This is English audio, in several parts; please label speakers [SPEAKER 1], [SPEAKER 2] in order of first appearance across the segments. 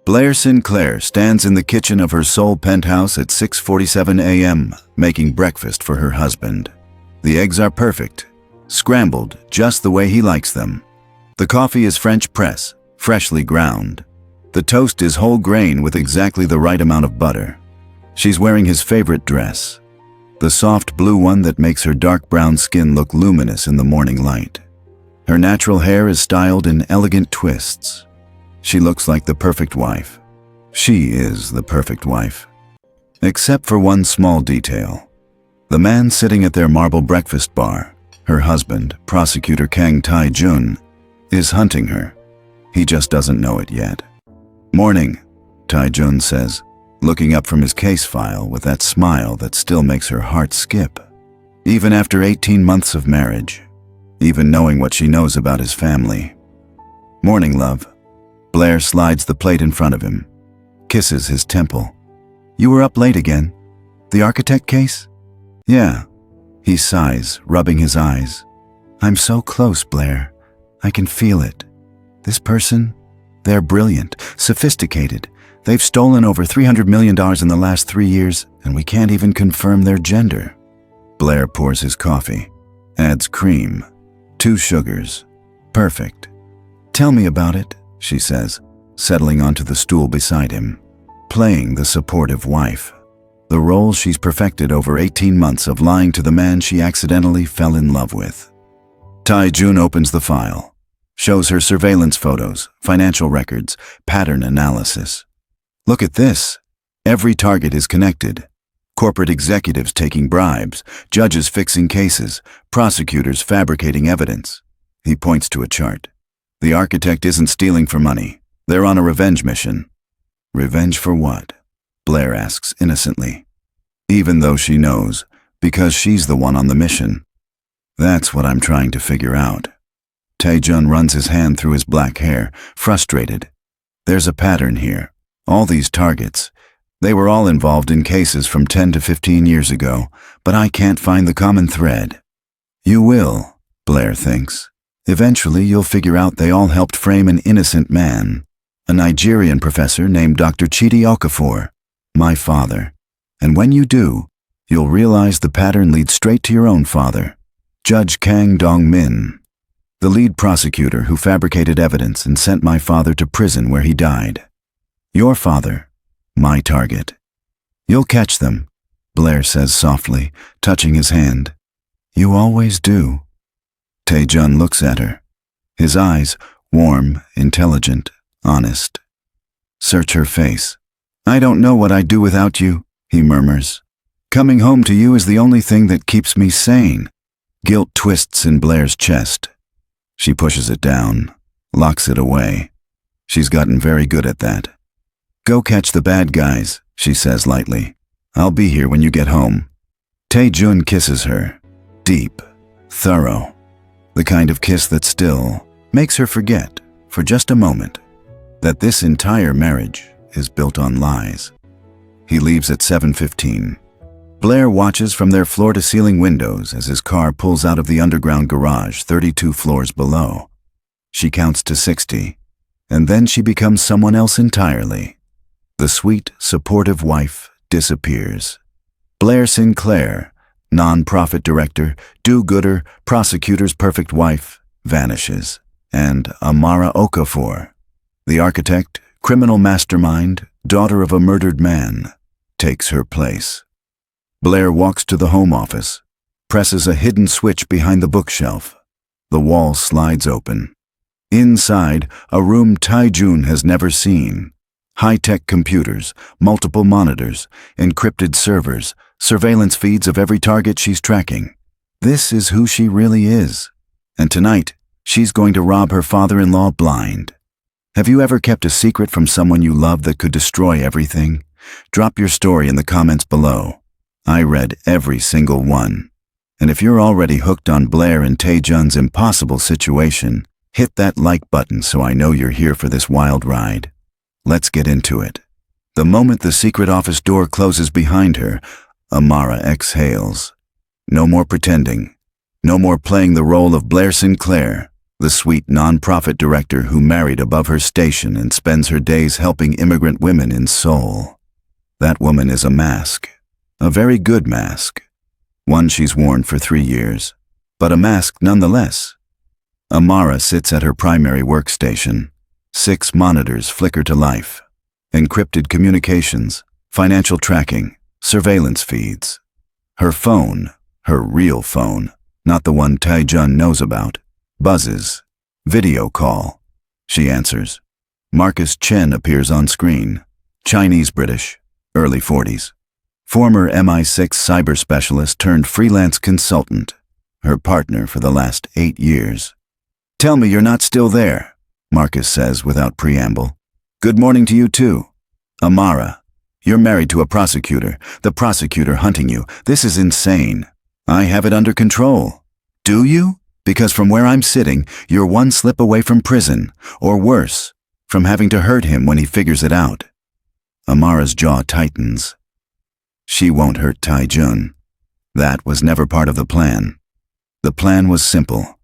[SPEAKER 1] Blair Sinclair stands in the kitchen of her Seoul penthouse at 6:47 a.m., making breakfast for her husband. The eggs are perfect, scrambled just the way he likes them. The coffee is French press, freshly ground. The toast is whole grain with exactly the right amount of butter. She's wearing his favorite dress, the soft blue one that makes her dark brown skin look luminous in the morning light. Her natural hair is styled in elegant twists. She looks like the perfect wife. She is the perfect wife. Except for one small detail. The man sitting at their marble breakfast bar, her husband, Prosecutor Kang Tae-jun, is hunting her. He just doesn't know it yet. "Morning," Tae-jun says, looking up from his case file with that smile that still makes her heart skip. Even after 18 months of marriage, even knowing what she knows about his family. "Morning, love." Blair slides the plate in front of him, kisses his temple. "You were up late again? The architect case?" "Yeah." He sighs, rubbing his eyes. "I'm so close, Blair. I can feel it. This person, they're brilliant, sophisticated. They've stolen over $300 million in the last 3 years, and we can't even confirm their gender." Blair pours his coffee, adds cream, 2 sugars. "Perfect." "Tell me about it," she says, settling onto the stool beside him, playing the supportive wife, the role she's perfected over 18 months of lying to the man she accidentally fell in love with. Tae-jun opens the file, shows her surveillance photos, financial records, pattern analysis. "Look at this. Every target is connected. Corporate executives taking bribes, judges fixing cases, prosecutors fabricating evidence." He points to a chart. "The architect isn't stealing for money. They're on a revenge mission." "Revenge for what?" Blair asks innocently. Even though she knows, because she's the one on the mission. "That's what I'm trying to figure out." Tae-jun runs his hand through his black hair, frustrated. "There's a pattern here. All these targets, they were all involved in cases from 10 to 15 years ago, but I can't find the common thread." "You will," Blair thinks. "Eventually you'll figure out they all helped frame an innocent man, a Nigerian professor named Dr. Chidi Okafor, my father. And when you do, you'll realize the pattern leads straight to your own father, Judge Kang Dong-min, the lead prosecutor who fabricated evidence and sent my father to prison where he died. Your father, my target. You'll catch them," Blair says softly, touching his hand. "You always do." Tae-jun looks at her, his eyes warm, intelligent, honest. Search her face. "I don't know what I'd do without you," he murmurs. "Coming home to you is the only thing that keeps me sane." Guilt twists in Blair's chest. She pushes it down, locks it away. She's gotten very good at that. "Go catch the bad guys," she says lightly. "I'll be here when you get home." Tae-jun kisses her, deep, thorough. The kind of kiss that still makes her forget, for just a moment, that this entire marriage is built on lies. He leaves at 7:15. Blair watches from their floor-to-ceiling windows as his car pulls out of the underground garage 32 floors below. She counts to 60, and then she becomes someone else entirely. The sweet, supportive wife disappears. Blair Sinclair, non-profit director, do-gooder, prosecutor's perfect wife, vanishes. And Amara Okafor, the architect, criminal mastermind, daughter of a murdered man, takes her place. Blair walks to the home office, presses a hidden switch behind the bookshelf. The wall slides open. Inside, a room Tae-jun has never seen. High-tech computers, multiple monitors, encrypted servers, surveillance feeds of every target she's tracking. This is who she really is. And tonight, she's going to rob her father-in-law blind. Have you ever kept a secret from someone you love that could destroy everything? Drop your story in the comments below. I read every single one. And if you're already hooked on Blair and Tae-jun's impossible situation, hit that like button so I know you're here for this wild ride. Let's get into it. The moment the secret office door closes behind her, Amara exhales. No more pretending. No more playing the role of Blair Sinclair. the sweet nonprofit director who married above her station and spends her days helping immigrant women in Seoul. That woman is a mask, a very good mask, one she's worn for 3 years, but a mask nonetheless. Amara sits at her primary workstation. 6 monitors flicker to life. Encrypted communications, financial tracking, surveillance feeds. Her phone, her real phone, not the one Taejun knows about, buzzes. Video call. She answers. Marcus Chen appears on screen. Chinese-British, early 40s. Former MI6 cyber specialist turned freelance consultant. Her partner for the last 8 years. "Tell me you're not still there," Marcus says without preamble. "Good morning to you too. Amara, you're married to a prosecutor, the prosecutor hunting you. This is insane. I have it under control. Do you? Because from where I'm sitting, you're one slip away from prison, or worse, from having to hurt him when he figures it out." Amara's jaw tightens. She won't hurt Taejun. That was never part of the plan. The plan was simple.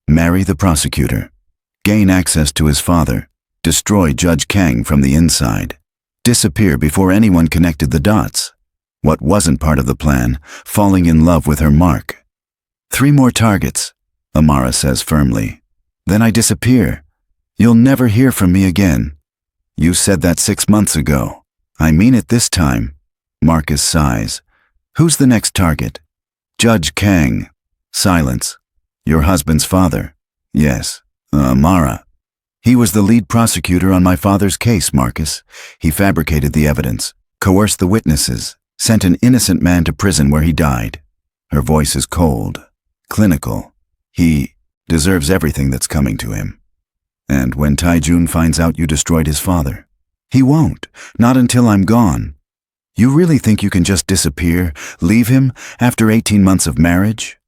[SPEAKER 1] Marry the prosecutor. Gain access to his father. Destroy Judge Kang from the inside. Disappear before anyone connected the dots. What wasn't part of the plan, falling in love with her mark. 3 more targets, Amara says firmly. Then I disappear. You'll never hear from me again. You said that 6 months ago. I mean it this time. Marcus sighs. Who's the next target? Judge Kang. Silence. Your husband's father. Yes, Amara. He was the lead prosecutor on my father's case, Marcus. He fabricated the evidence, coerced the witnesses, sent an innocent man to prison where he died. Her voice is cold, clinical. He deserves everything that's coming to him. And when Taejun finds out you destroyed his father, he won't, not until I'm gone. You really think you can just disappear, leave him after 18 months of marriage?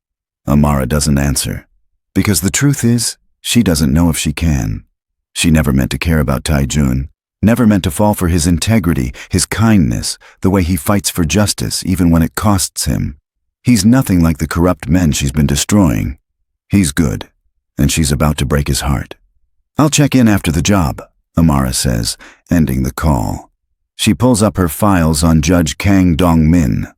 [SPEAKER 1] Amara doesn't answer, because the truth is, she doesn't know if she can. She never meant to care about Taejun, never meant to fall for his integrity, his kindness, the way he fights for justice even when it costs him. He's nothing like the corrupt men she's been destroying. He's good, and she's about to break his heart. I'll check in after the job, Amara says, ending the call. She pulls up her files on Judge Kang Dong-min,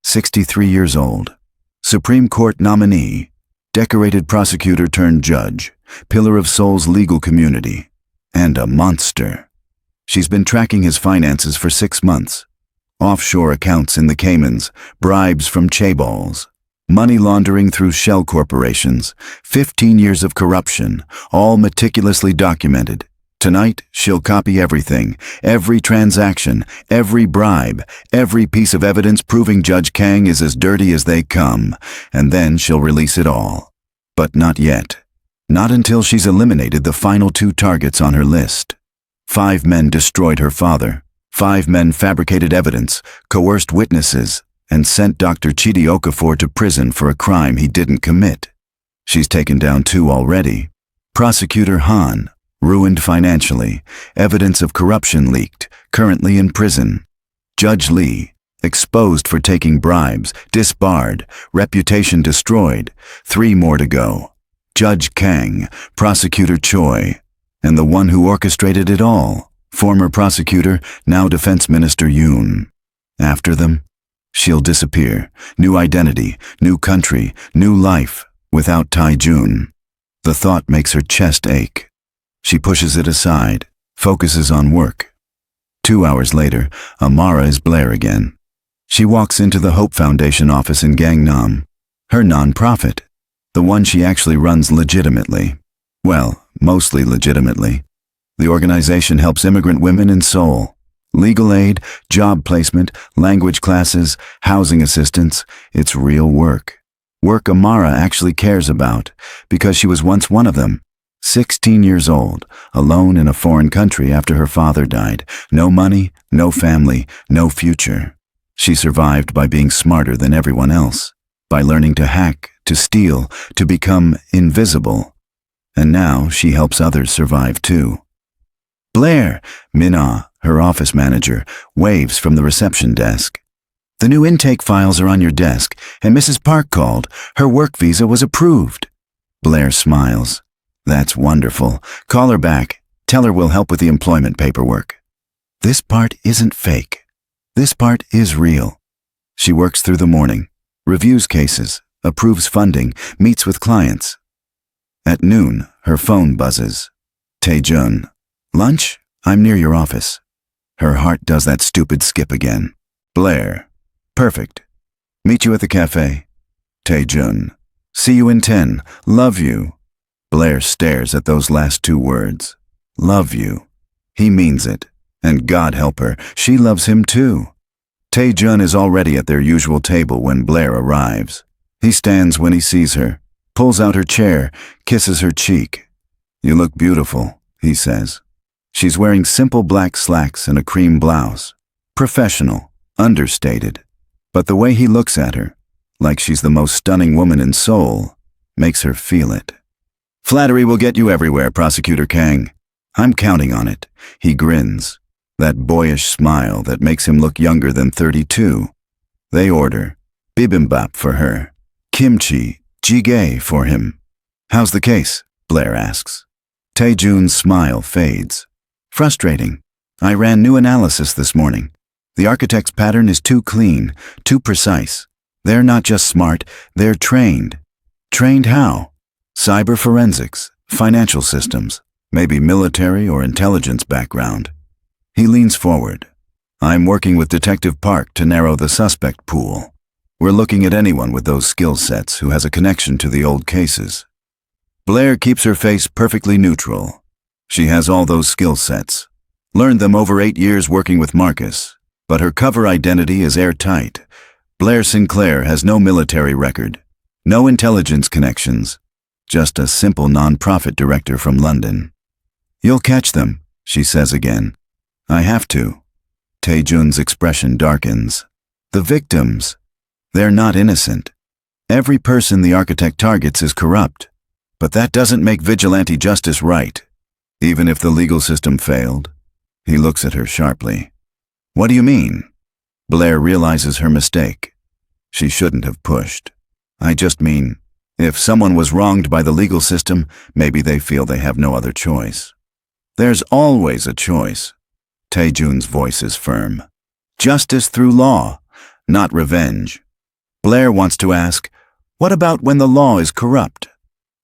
[SPEAKER 1] 63 years old, Supreme Court nominee, decorated prosecutor turned judge, pillar of Seoul's legal community, and a monster. She's been tracking his finances for 6 months. Offshore accounts in the Caymans, bribes from chaebols, money laundering through shell corporations, 15 years of corruption, all meticulously documented. Tonight, she'll copy everything, every transaction, every bribe, every piece of evidence proving Judge Kang is as dirty as they come, and then she'll release it all. But not yet. Not until she's eliminated the final 2 targets on her list. 5 men destroyed her father. 5 men fabricated evidence, coerced witnesses, and sent Dr. Chidi Okafor to prison for a crime he didn't commit. She's taken down 2 already. Prosecutor Han, ruined financially, evidence of corruption leaked, currently in prison. Judge Lee, exposed for taking bribes, disbarred, reputation destroyed, 3 more to go. Judge Kang, Prosecutor Choi, and the one who orchestrated it all, former prosecutor, now Defense Minister Yoon. After them, she'll disappear. New identity, new country, new life, without Taejun. The thought makes her chest ache. She pushes it aside, focuses on work. 2 hours later, Amara is Blair again. She walks into the Hope Foundation office in Gangnam, her non-profit, the one she actually runs legitimately. Well, mostly legitimately. The organization helps immigrant women in Seoul. Legal aid, job placement, language classes, housing assistance. It's real work. Work Amara actually cares about, because she was once one of them. 16 years old, alone in a foreign country after her father died. No money, no family, no future. She survived by being smarter than everyone else, by learning to hack, to steal, to become invisible. And now she helps others survive too. Blair, Minna, her office manager, waves from the reception desk. The new intake files are on your desk, and Mrs. Park called. Her work visa was approved. Blair smiles. That's wonderful. Call her back. Tell her we'll help with the employment paperwork. This part isn't fake. This part is real. She works through the morning, reviews cases, approves funding, meets with clients. At noon, her phone buzzes. Tae-jun. Lunch? I'm near your office. Her heart does that stupid skip again. Blair. Perfect. Meet you at the cafe. Tae-jun. See you in 10. Love you. Blair stares at those last two words. Love you. He means it. And God help her, she loves him too. Tae-jun is already at their usual table when Blair arrives. He stands when he sees her, pulls out her chair, kisses her cheek. You look beautiful, he says. She's wearing simple black slacks and a cream blouse. Professional, understated. But the way he looks at her, like she's the most stunning woman in Seoul, makes her feel it. Flattery will get you everywhere, Prosecutor Kang. I'm counting on it. He grins. That boyish smile that makes him look younger than 32. They order bibimbap for her, kimchi, jjigae for him. How's the case? Blair asks. Tae-jun's smile fades. Frustrating. I ran new analysis this morning. The architect's pattern is too clean, too precise. They're not just smart, they're trained. Trained how? Cyber forensics, financial systems, maybe military or intelligence background. He leans forward. I'm working with Detective Park to narrow the suspect pool. We're looking at anyone with those skill sets who has a connection to the old cases. Blair keeps her face perfectly neutral. She has all those skill sets. Learned them over 8 years working with Marcus. But her cover identity is airtight. Blair Sinclair has no military record, no intelligence connections, just a simple non-profit director from London. You'll catch them, she says again. I have to. Tae-jun's expression darkens. The victims. They're not innocent. Every person the architect targets is corrupt. But that doesn't make vigilante justice right. Even if the legal system failed. He looks at her sharply. What do you mean? Blair realizes her mistake. She shouldn't have pushed. I just mean, if someone was wronged by the legal system, maybe they feel they have no other choice. There's always a choice. Tae-jun's voice is firm. Justice through law, not revenge. Blair wants to ask, what about when the law is corrupt?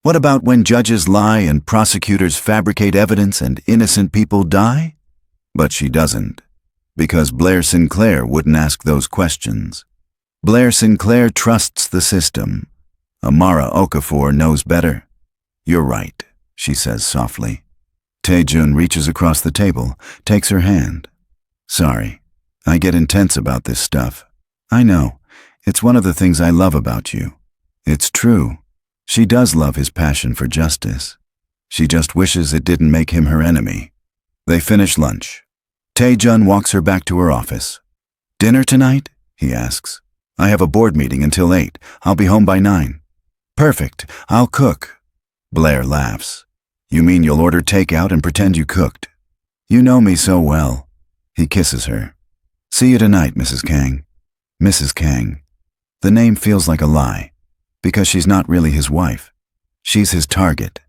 [SPEAKER 1] What about when judges lie and prosecutors fabricate evidence and innocent people die? But she doesn't, because Blair Sinclair wouldn't ask those questions. Blair Sinclair trusts the system. Amara Okafor knows better. You're right, she says softly. Tae-jun reaches across the table, takes her hand. Sorry, I get intense about this stuff. I know, it's one of the things I love about you. It's true. She does love his passion for justice. She just wishes it didn't make him her enemy. They finish lunch. Tae-jun walks her back to her office. Dinner tonight? He asks. I have a board meeting until 8. I'll be home by 9. Perfect. I'll cook. Blair laughs. You mean you'll order takeout and pretend you cooked? You know me so well. He kisses her. See you tonight, Mrs. Kang. Mrs. Kang. The name feels like a lie, because she's not really his wife. She's his target.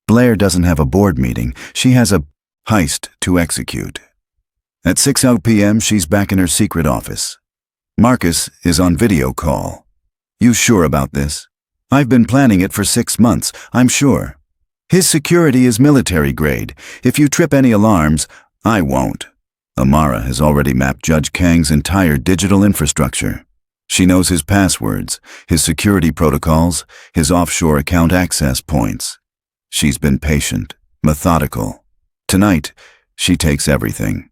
[SPEAKER 1] Blair doesn't have a board meeting. She has a heist to execute. At 6:00 p.m., she's back in her secret office. Marcus is on video call. You sure about this? I've been planning it for 6 months, I'm sure. His security is military grade. If you trip any alarms, I won't. Amara has already mapped Judge Kang's entire digital infrastructure. She knows his passwords, his security protocols, his offshore account access points. She's been patient, methodical. Tonight, she takes everything.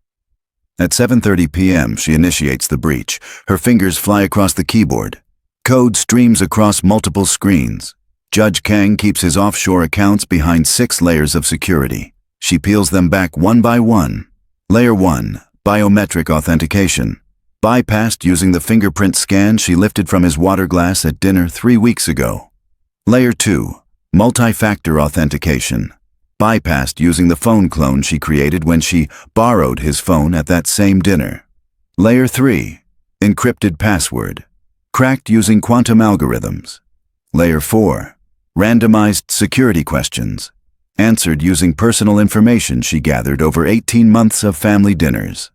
[SPEAKER 1] At 7:30 p.m., she initiates the breach. Her fingers fly across the keyboard. Code streams across multiple screens. Judge Kang keeps his offshore accounts behind 6 layers of security. She peels them back one by one. Layer 1, biometric authentication. Bypassed using the fingerprint scan she lifted from his water glass at dinner 3 weeks ago. Layer 2, multi-factor authentication. Bypassed using the phone clone she created when she borrowed his phone at that same dinner. Layer 3, encrypted password. Cracked using quantum algorithms. Layer 4, randomized security questions. Answered using personal information she gathered over 18 months of family dinners.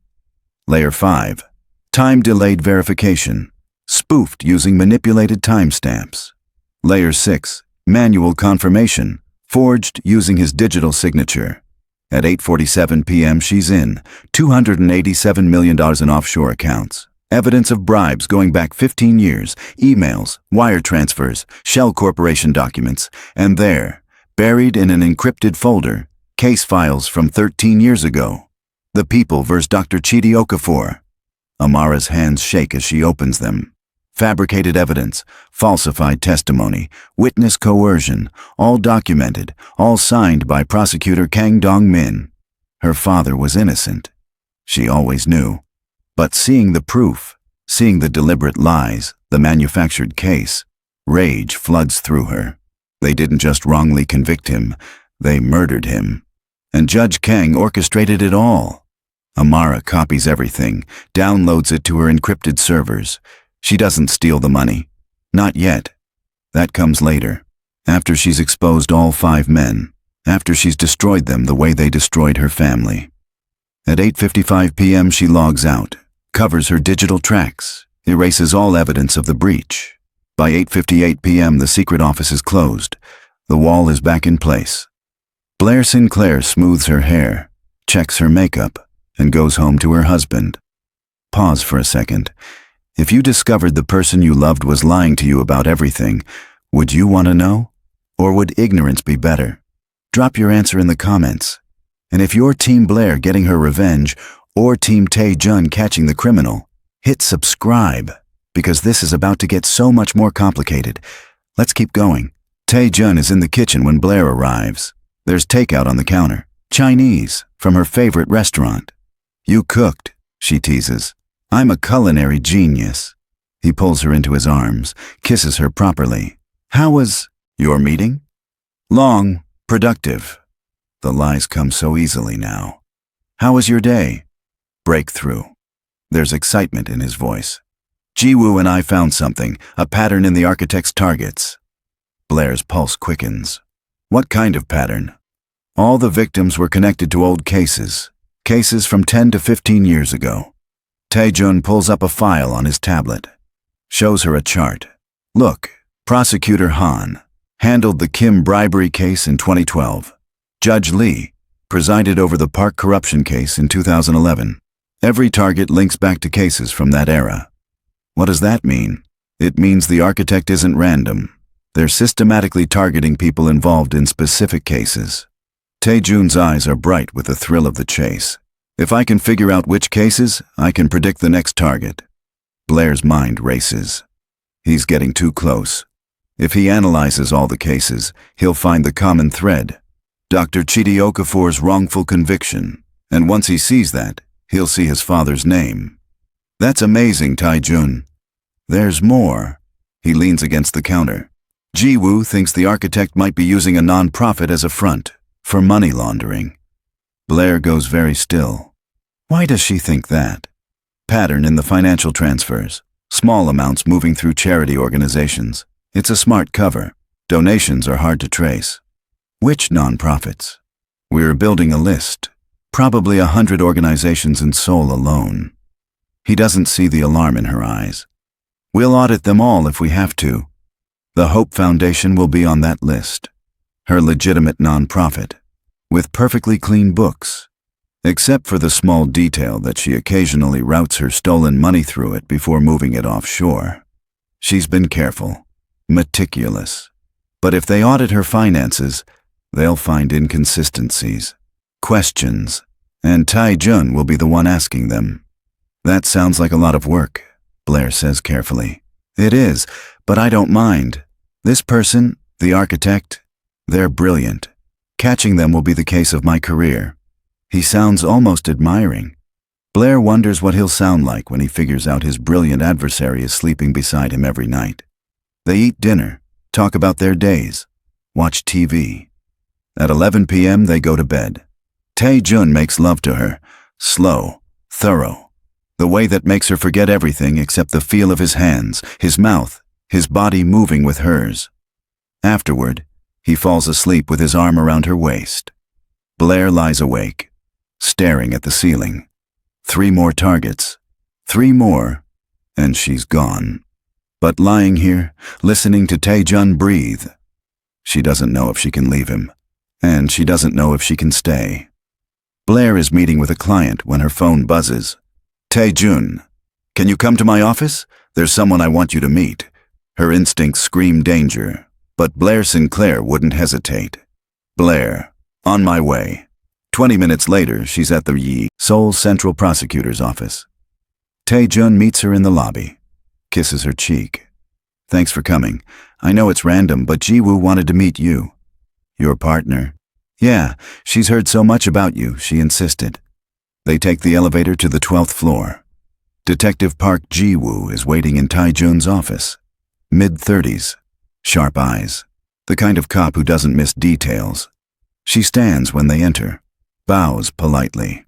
[SPEAKER 1] Layer 5. Time-delayed verification. Spoofed using manipulated timestamps. Layer 6. Manual confirmation. Forged using his digital signature. At 8:47 p.m. she's in. $287 million in offshore accounts. Evidence of bribes going back 15 years. Emails, wire transfers, Shell Corporation documents. And there, buried in an encrypted folder, case files from 13 years ago. The People vs. Dr. Chidi Okafor. Amara's hands shake as she opens them. Fabricated evidence, falsified testimony, witness coercion, all documented, all signed by Prosecutor Kang Dong-min. Her father was innocent. She always knew. But seeing the proof, seeing the deliberate lies, the manufactured case, rage floods through her. They didn't just wrongly convict him, they murdered him. And Judge Kang orchestrated it all. Amara copies everything, downloads it to her encrypted servers. She doesn't steal the money. Not yet. That comes later. After she's exposed all 5 men. After she's destroyed them the way they destroyed her family. At 8:55 p.m. she logs out, covers her digital tracks, erases all evidence of the breach. By 8:58 p.m. the secret office is closed. The wall is back in place. Blair Sinclair smooths her hair, checks her makeup, and goes home to her husband. Pause for a second. If you discovered the person you loved was lying to you about everything, would you want to know? Or would ignorance be better? Drop your answer in the comments. And if you're Team Blair getting her revenge, or Team Tae-jun catching the criminal, hit subscribe, because this is about to get so much more complicated. Let's keep going. Tae-jun is in the kitchen when Blair arrives. There's takeout on the counter. Chinese, from her favorite restaurant. "You cooked," she teases. "I'm a culinary genius." He pulls her into his arms, kisses her properly. "How was your meeting?" "Long, productive." The lies come so easily now. "How was your day?" "Breakthrough." There's excitement in his voice. "Jiwoo and I found something, a pattern in the architect's targets." Blair's pulse quickens. "What kind of pattern?" "All the victims were connected to old cases. Cases from 10 to 15 years ago." Tae-jun pulls up a file on his tablet. Shows her a chart. "Look, Prosecutor Han handled the Kim bribery case in 2012. Judge Lee presided over the Park corruption case in 2011. Every target links back to cases from that era." What does that mean? It means the architect isn't random. They're systematically targeting people involved in specific cases. Tae-jun's eyes are bright with the thrill of the chase. "If I can figure out which cases, I can predict the next target." Blair's mind races. He's getting too close. If he analyzes all the cases, he'll find the common thread. Dr. Chidi Okafor's wrongful conviction. And once he sees that, he'll see his father's name. "That's amazing, Tae-jun." "There's more." He leans against the counter. "Jiwoo thinks the architect might be using a non-profit as a front for money laundering." Blair goes very still. Why does she think that? Pattern in the financial transfers. Small amounts moving through charity organizations. It's a smart cover. Donations are hard to trace. Which non-profits? We're building a list. Probably 100 organizations in Seoul alone. He doesn't see the alarm in her eyes. "We'll audit them all if we have to." The Hope Foundation will be on that list. Her legitimate non-profit, with perfectly clean books, except for the small detail that she occasionally routes her stolen money through it before moving it offshore. She's been careful, meticulous. But if they audit her finances, they'll find inconsistencies, questions, and Tae-jun will be the one asking them. "That sounds like a lot of work," Blair says carefully. "It is, but I don't mind. This person, the architect, they're brilliant. Catching them will be the case of my career." He sounds almost admiring. Blair wonders what he'll sound like when he figures out his brilliant adversary is sleeping beside him every night. They eat dinner, talk about their days, watch TV. At 11 p.m. they go to bed. Tae-jun makes love to her, slow, thorough, the way that makes her forget everything except the feel of his hands, his mouth, his body moving with hers. Afterward, He falls asleep with his arm around her waist. Blair lies awake, staring at the ceiling. 3 more targets. 3 more, and she's gone. But lying here, listening to Tae-jun breathe, she doesn't know if she can leave him, and she doesn't know if she can stay. Blair is meeting with a client when her phone buzzes. Tae-jun, can you come to my office? There's someone I want you to meet. Her instincts scream danger, but Blair Sinclair wouldn't hesitate. Blair, on my way. 20 minutes later, she's at the Seoul Central Prosecutor's office. Tae-jun meets her in the lobby, kisses her cheek. Thanks for coming. I know it's random, but Ji-woo wanted to meet you. Your partner? Yeah, she's heard so much about you, she insisted. They take the elevator to the 12th floor. Detective Park Ji-woo is waiting in Tae-jun's office. Mid-30s, sharp eyes, the kind of cop who doesn't miss details. She stands when they enter, bows politely.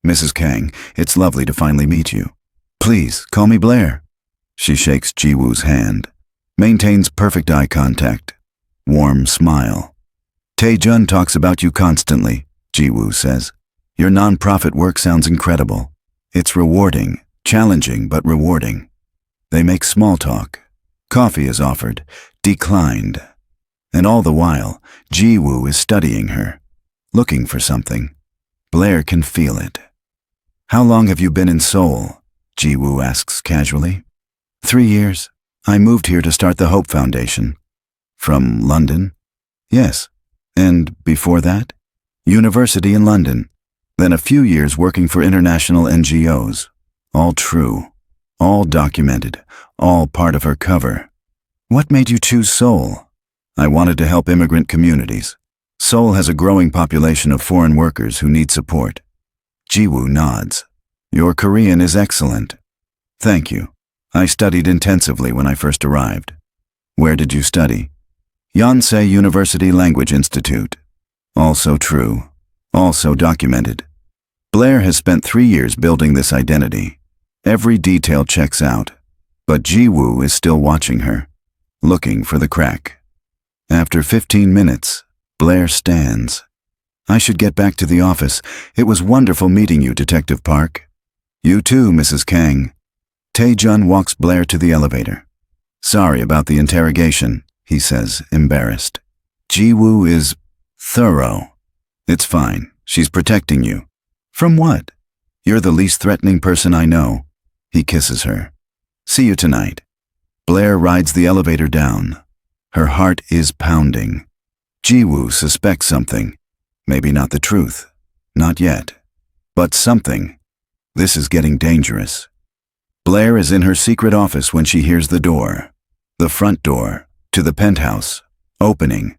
[SPEAKER 1] Mrs. Kang, it's lovely to finally meet you. Please, call me Blair. She shakes Ji-woo's hand, maintains perfect eye contact, warm smile. Tae-jun talks about you constantly, Ji-woo says. Your non-profit work sounds incredible. It's rewarding, challenging but rewarding. They make small talk. Coffee is offered, declined. And all the while, Ji-woo is studying her, looking for something. Blair can feel it. How long have you been in Seoul? Ji-woo asks casually. 3 years. I moved here to start the Hope Foundation. From London? Yes. And before that? University in London. Then a few years working for international NGOs. All true. All documented. All part of her cover. What made you choose Seoul? I wanted to help immigrant communities. Seoul has a growing population of foreign workers who need support. Ji-woo nods. Your Korean is excellent. Thank you. I studied intensively when I first arrived. Where did you study? Yonsei University Language Institute. Also true. Also documented. Blair has spent 3 years building this identity. Every detail checks out. But Ji-woo is still watching her, looking for the crack. After 15 minutes, Blair stands. I should get back to the office. It was wonderful meeting you, Detective Park. You too, Mrs. Kang. Tae-jun walks Blair to the elevator. Sorry about the interrogation, he says, embarrassed. Ji-woo is thorough. It's fine. She's protecting you. From what? You're the least threatening person I know. He kisses her. See you tonight. Blair rides the elevator down. Her heart is pounding. Ji-woo suspects something. Maybe not the truth. Not yet. But something. This is getting dangerous. Blair is in her secret office when she hears the door. The front door, to the penthouse, opening.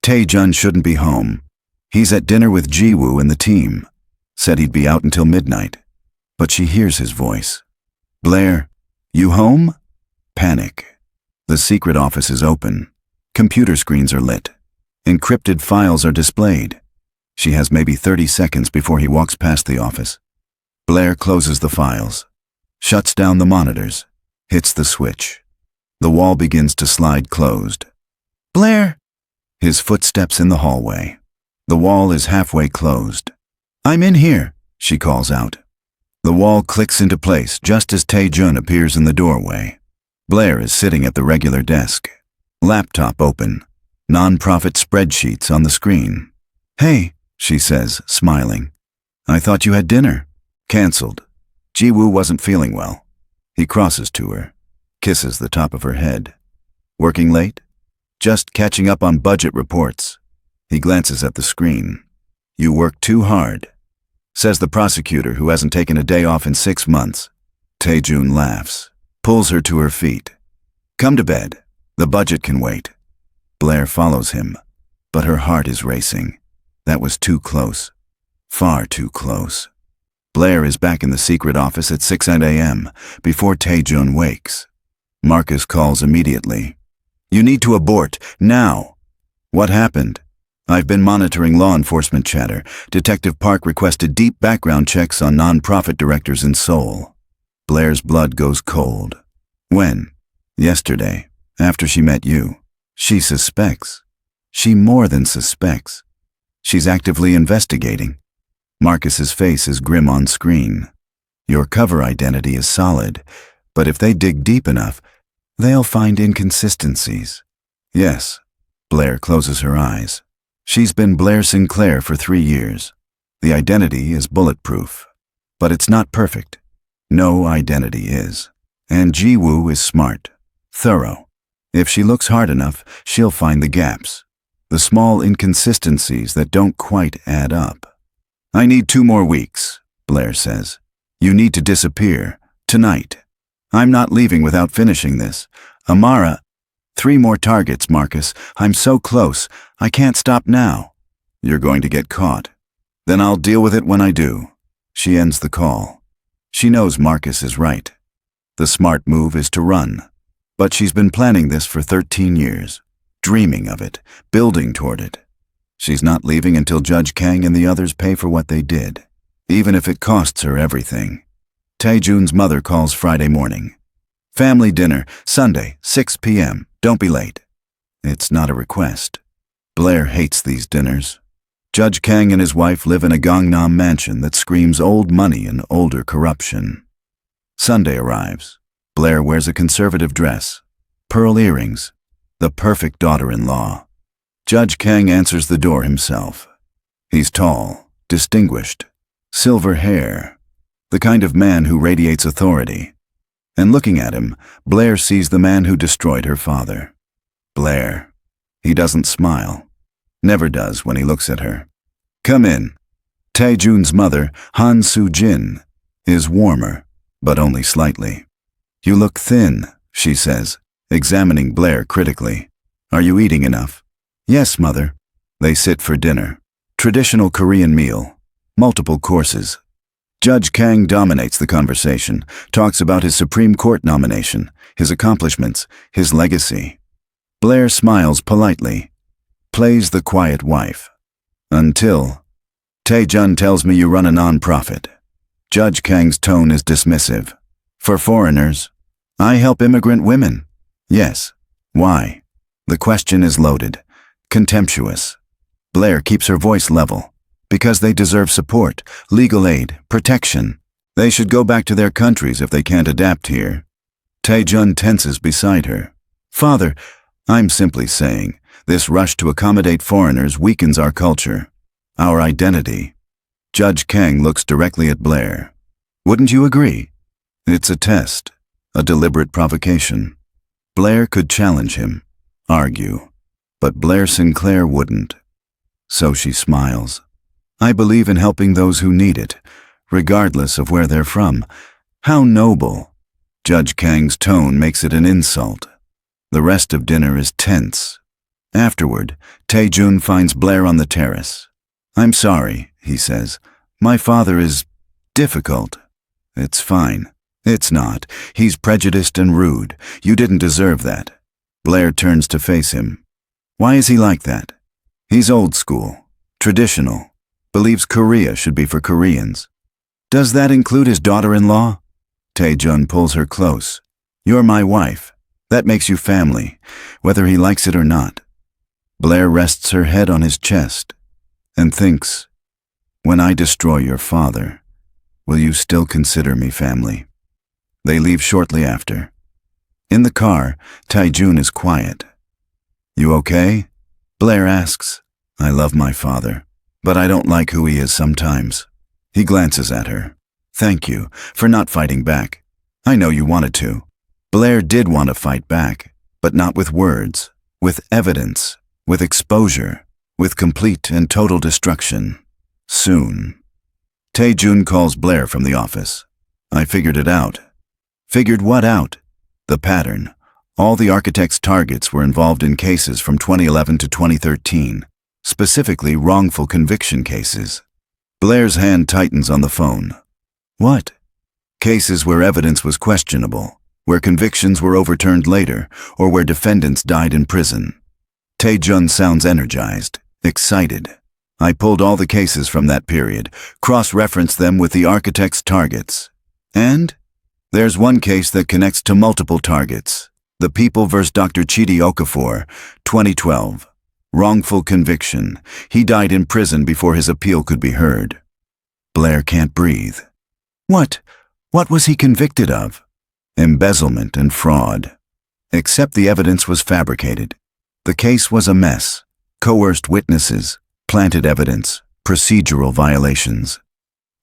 [SPEAKER 1] Tae-jun shouldn't be home. He's at dinner with Ji-woo and the team. Said he'd be out until midnight. But she hears his voice. Blair, you home? Panic. The secret office is open. Computer screens are lit. Encrypted files are displayed. She has maybe 30 seconds before he walks past the office. Blair closes the files. Shuts down the monitors, hits the switch. The wall begins to slide closed. Blair! His footsteps in the hallway. The wall is halfway closed. I'm in here, she calls out. The wall clicks into place just as Tae-jun appears in the doorway. Blair is sitting at the regular desk. Laptop open. Non-profit spreadsheets on the screen. Hey, she says, smiling. I thought you had dinner. Cancelled. Ji-woo wasn't feeling well. He crosses to her, kisses the top of her head. Working late? Just catching up on budget reports. He glances at the screen. You work too hard, says the prosecutor who hasn't taken a day off in 6 months. Tae-jun laughs, pulls her to her feet. Come to bed. The budget can wait. Blair follows him, but her heart is racing. That was too close. Far too close. Blair is back in the secret office at 6 a.m. before Tae-jun wakes. Marcus calls immediately. You need to abort, now. What happened? I've been monitoring law enforcement chatter. Detective Park requested deep background checks on non-profit directors in Seoul. Blair's blood goes cold. When? Yesterday, after she met you. She suspects. She more than suspects. She's actively investigating. Marcus's face is grim on screen. Your cover identity is solid, but if they dig deep enough, they'll find inconsistencies. Yes, Blair closes her eyes. She's been Blair Sinclair for 3 years. The identity is bulletproof, but it's not perfect. No identity is. And Ji-woo is smart, thorough. If she looks hard enough, she'll find the gaps, the small inconsistencies that don't quite add up. I need 2 more weeks, Blair says. You need to disappear, tonight. I'm not leaving without finishing this. Amara, 3 more targets, Marcus. I'm so close. I can't stop now. You're going to get caught. Then I'll deal with it when I do. She ends the call. She knows Marcus is right. The smart move is to run. But she's been planning this for 13 years, dreaming of it, building toward it. She's not leaving until Judge Kang and the others pay for what they did, even if it costs her everything. Taejun's mother calls Friday morning. Family dinner, Sunday, 6 p.m. Don't be late. It's not a request. Blair hates these dinners. Judge Kang and his wife live in a Gangnam mansion that screams old money and older corruption. Sunday arrives. Blair wears a conservative dress, pearl earrings, the perfect daughter-in-law. Judge Kang answers the door himself. He's tall, distinguished, silver hair, the kind of man who radiates authority. And looking at him, Blair sees the man who destroyed her father. Blair. He doesn't smile. Never does when he looks at her. Come in. Taejun's mother, Han Soo-jin, is warmer, but only slightly. You look thin, she says, examining Blair critically. Are you eating enough? Yes, mother. They sit for dinner. Traditional Korean meal. Multiple courses. Judge Kang dominates the conversation, talks about his Supreme Court nomination, his accomplishments, his legacy. Blair smiles politely, plays the quiet wife. Until Taejun tells me you run a non-profit. Judge Kang's tone is dismissive. For foreigners, I help immigrant women. Yes. Why? The question is loaded, contemptuous. Blair keeps her voice level. Because they deserve support, legal aid, protection. They should go back to their countries if they can't adapt here. Taejun tenses beside her. Father, I'm simply saying, this rush to accommodate foreigners weakens our culture, our identity. Judge Kang looks directly at Blair. Wouldn't you agree? It's a test, a deliberate provocation. Blair could challenge him, argue, but Blair Sinclair wouldn't. So she smiles. I believe in helping those who need it, regardless of where they're from. How noble. Judge Kang's tone makes it an insult. The rest of dinner is tense. Afterward, Taejun finds Blair on the terrace. I'm sorry, he says. My father is difficult. It's fine. It's not. He's prejudiced and rude. You didn't deserve that. Blair turns to face him. Why is he like that? He's old school, traditional. Believes Korea should be for Koreans. Does that include his daughter-in-law? Taejun pulls her close. You're my wife. That makes you family, whether he likes it or not. Blair rests her head on his chest and thinks, when I destroy your father, will you still consider me family? They leave shortly after. In the car, Taejun is quiet. You okay? Blair asks. I love my father. But I don't like who he is sometimes. He glances at her. Thank you for not fighting back. I know you wanted to. Blair did want to fight back, but not with words, with evidence, with exposure, with complete and total destruction. Soon. Taejun calls Blair from the office. I figured it out. Figured what out? The pattern. All the architect's targets were involved in cases from 2011 to 2013. Specifically wrongful conviction cases. Blair's hand tightens on the phone. What? Cases where evidence was questionable, where convictions were overturned later, or where defendants died in prison. Taejun sounds energized, excited. I pulled all the cases from that period, cross-referenced them with the architect's targets. And? There's one case that connects to multiple targets. The People vs. Dr. Chidi Okafor, 2012. Wrongful conviction. He died in prison before his appeal could be heard. Blair can't breathe. What was he convicted of? Embezzlement and fraud. Except the evidence was fabricated. The case was a mess. Coerced witnesses, planted evidence, procedural violations.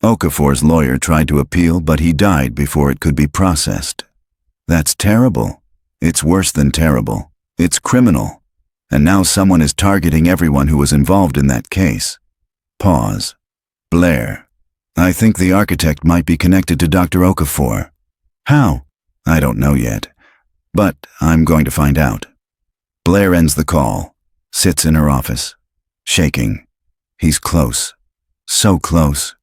[SPEAKER 1] Okafor's lawyer tried to appeal, but he died before it could be processed. That's terrible. It's worse than terrible. It's criminal. And now someone is targeting everyone who was involved in that case. Pause. Blair. I think the architect might be connected to Dr. Okafor. How? I don't know yet. But I'm going to find out. Blair ends the call, sits in her office, shaking. He's close. So close.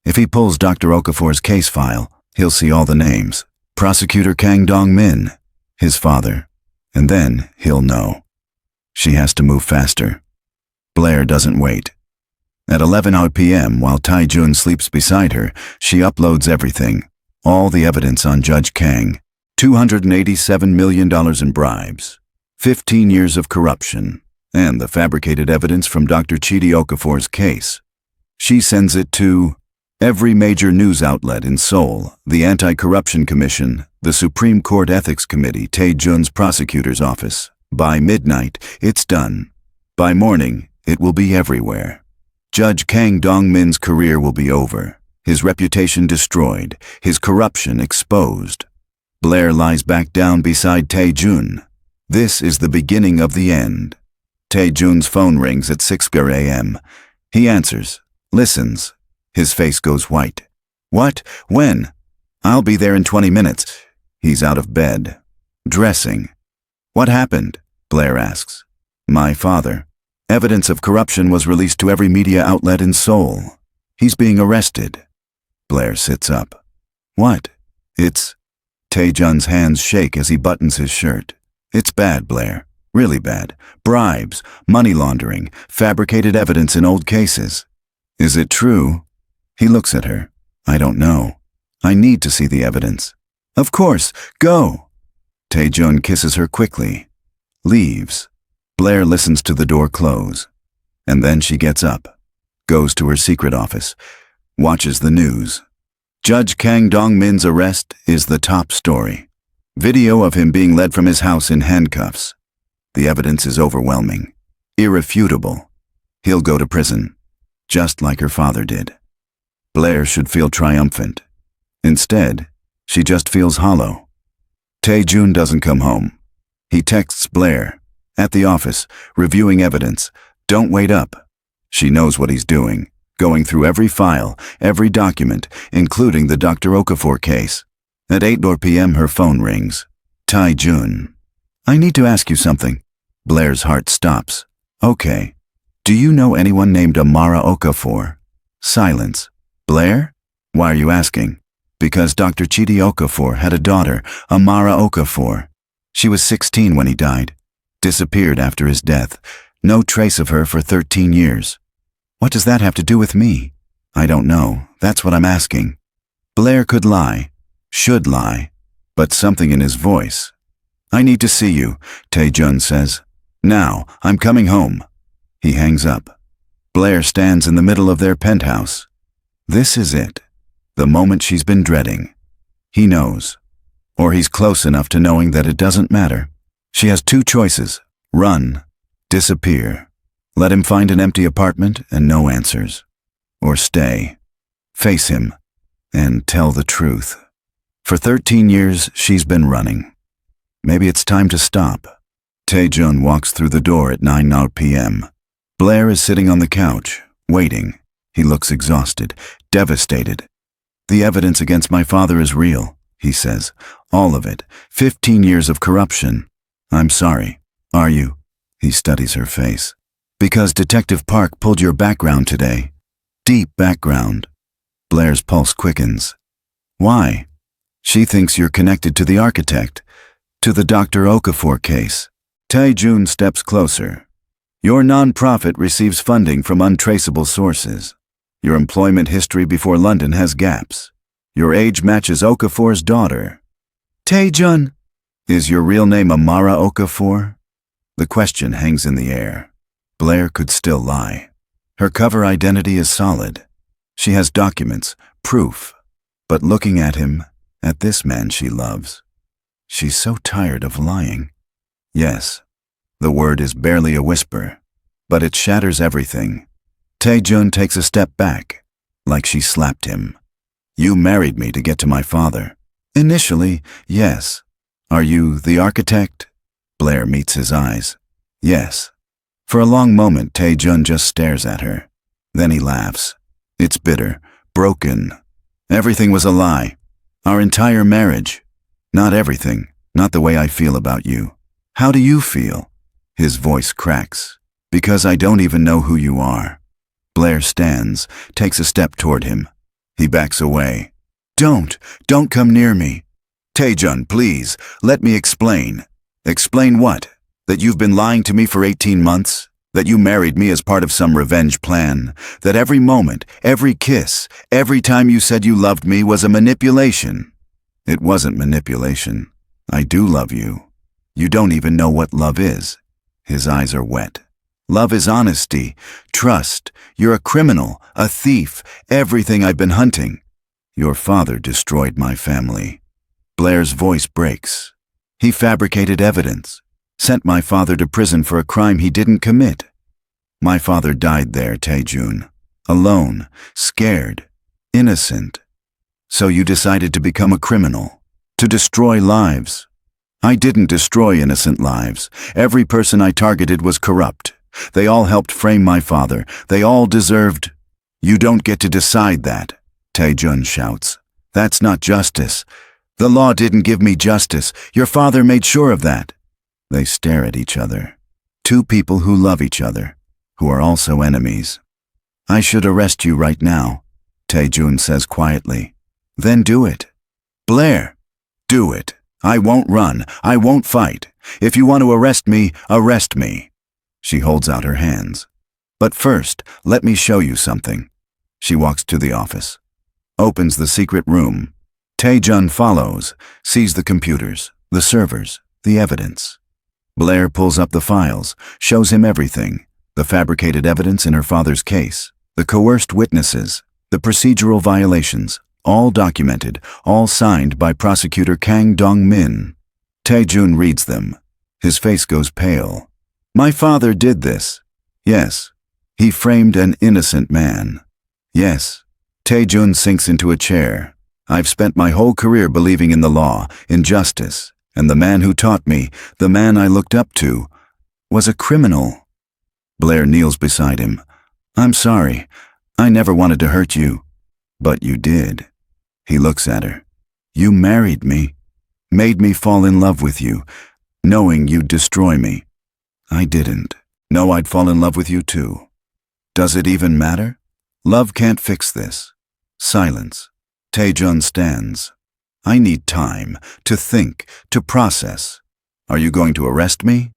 [SPEAKER 1] If he pulls Dr. Okafor's case file, he'll see all the names. Prosecutor Kang Dong-min, his father. And then he'll know. She has to move faster. Blair doesn't wait. At 11 p.m., while Tai-jun sleeps beside her, she uploads everything. All the evidence on Judge Kang. $287 million in bribes. 15 years of corruption. And the fabricated evidence from Dr. Chidi Okafor's case. She sends it to every major news outlet in Seoul, the Anti-Corruption Commission, the Supreme Court Ethics Committee, Tae-jun's prosecutor's office. By midnight, it's done. By morning, it will be everywhere. Judge Kang Dong-min's career will be over, his reputation destroyed, his corruption exposed. Blair lies back down beside Tae-jun. This is the beginning of the end. Tae-jun's phone rings at 6 a.m. He answers, listens. His face goes white. What? When? I'll be there in 20 minutes. He's out of bed. Dressing. What happened? Blair asks. My father. Evidence of corruption was released to every media outlet in Seoul. He's being arrested. Blair sits up. What? It's... Tae-jun's hands shake as he buttons his shirt. It's bad, Blair. Really bad. Bribes, money laundering, fabricated evidence in old cases. Is it true? He looks at her. I don't know. I need to see the evidence. Of course. Go. Tae-jun kisses her quickly. Leaves. Blair listens to the door close. And then she gets up. Goes to her secret office. Watches the news. Judge Kang Dong-min's arrest is the top story. Video of him being led from his house in handcuffs. The evidence is overwhelming. Irrefutable. He'll go to prison. Just like her father did. Blair should feel triumphant. Instead, she just feels hollow. Tae-jun doesn't come home. He texts Blair, at the office, reviewing evidence. Don't wait up. She knows what he's doing, going through every file, every document, including the Dr. Okafor case. At 8 p.m. her phone rings. Tae-jun. I need to ask you something. Blair's heart stops. Okay. Do you know anyone named Amara Okafor? Silence. Blair? Why are you asking? Because Dr. Chidi Okafor had a daughter, Amara Okafor. She was 16 when he died. Disappeared after his death. No trace of her for 13 years. What does that have to do with me? I don't know. That's what I'm asking. Blair could lie. Should lie. But something in his voice. I need to see you, Tae-jun says. Now, I'm coming home. He hangs up. Blair stands in the middle of their penthouse. This is it. The moment she's been dreading. He knows. Or he's close enough to knowing that it doesn't matter. She has two choices. Run. Disappear. Let him find an empty apartment and no answers. Or stay. Face him. And tell the truth. For 13 years, she's been running. Maybe it's time to stop. Tae-jun walks through the door at 9 p.m. Blair is sitting on the couch, waiting. He looks exhausted, devastated. The evidence against my father is real, he says. All of it. 15 years of corruption. I'm sorry. Are you? He studies her face. Because Detective Park pulled your background today. Deep background. Blair's pulse quickens. Why? She thinks you're connected to the architect, to the Dr. Okafor case. Tae-jun steps closer. Your non-profit receives funding from untraceable sources. Your employment history before London has gaps. Your age matches Okafor's daughter. Tae-jun, is your real name Amara Okafor? The question hangs in the air. Blair could still lie. Her cover identity is solid. She has documents, proof. But looking at him, at this man she loves, she's so tired of lying. Yes, the word is barely a whisper, but it shatters everything. Tae-jun takes a step back, like she slapped him. You married me to get to my father. Initially, yes. Are you the architect? Blair meets his eyes. Yes. For a long moment, Tae-jun just stares at her. Then he laughs. It's bitter, broken. Everything was a lie. Our entire marriage. Not everything, not the way I feel about you. How do you feel? His voice cracks. Because I don't even know who you are. Blair stands, takes a step toward him. He backs away. Don't come near me. Tae-jun, please, let me explain. Explain what? That you've been lying to me for 18 months? That you married me as part of some revenge plan? That every moment, every kiss, every time you said you loved me was a manipulation? It wasn't manipulation. I do love you. You don't even know what love is. His eyes are wet. Love is honesty, trust. You're a criminal, a thief, everything I've been hunting. Your father destroyed my family. Blair's voice breaks. He fabricated evidence, sent my father to prison for a crime he didn't commit. My father died there, Tae-jun, alone, scared, innocent. So you decided to become a criminal, to destroy lives. I didn't destroy innocent lives. Every person I targeted was corrupt. They all helped frame my father. They all deserved. You don't get to decide that, Tae-jun shouts. That's not justice. The law didn't give me justice. Your father made sure of that. They stare at each other. Two people who love each other, who are also enemies. I should arrest you right now, Tae-jun says quietly. Then do it. Blair, do it. I won't run. I won't fight. If you want to arrest me, arrest me. She holds out her hands. But first, let me show you something. She walks to the office, opens the secret room. Tae-jun follows, sees the computers, the servers, the evidence. Blair pulls up the files, shows him everything, the fabricated evidence in her father's case, the coerced witnesses, the procedural violations, all documented, all signed by Prosecutor Kang Dong-min. Tae-jun reads them. His face goes pale. My father did this. Yes. He framed an innocent man. Yes. Tae-jun sinks into a chair. I've spent my whole career believing in the law, in justice, and the man who taught me, the man I looked up to, was a criminal. Blair kneels beside him. I'm sorry. I never wanted to hurt you. But you did. He looks at her. You married me, made me fall in love with you, knowing you'd destroy me. I didn't. Know I'd fall in love with you too. Does it even matter? Love can't fix this. Silence. Tae-jun stands. I need time to think, to process. Are you going to arrest me?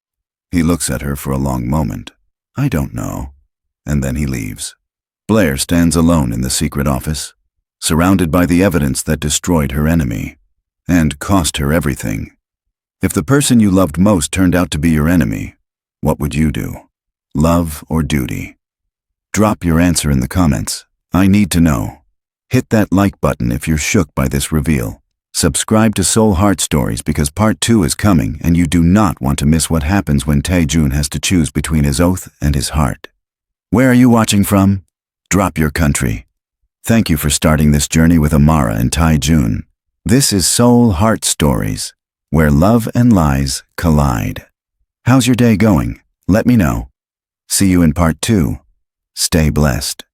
[SPEAKER 1] He looks at her for a long moment. I don't know. And then he leaves. Blair stands alone in the secret office, surrounded by the evidence that destroyed her enemy and cost her everything. If the person you loved most turned out to be your enemy, what would you do? Love or duty? Drop your answer in the comments. I need to know. Hit that like button if you're shook by this reveal. Subscribe to Seoul Heart Stories because part 2 is coming and you do not want to miss what happens when Tae-jun has to choose between his oath and his heart. Where are you watching from? Drop your country. Thank you for starting this journey with Amara and Tae-jun. This is Seoul Heart Stories, where love and lies collide. How's your day going? Let me know. See you in part 2. Stay blessed.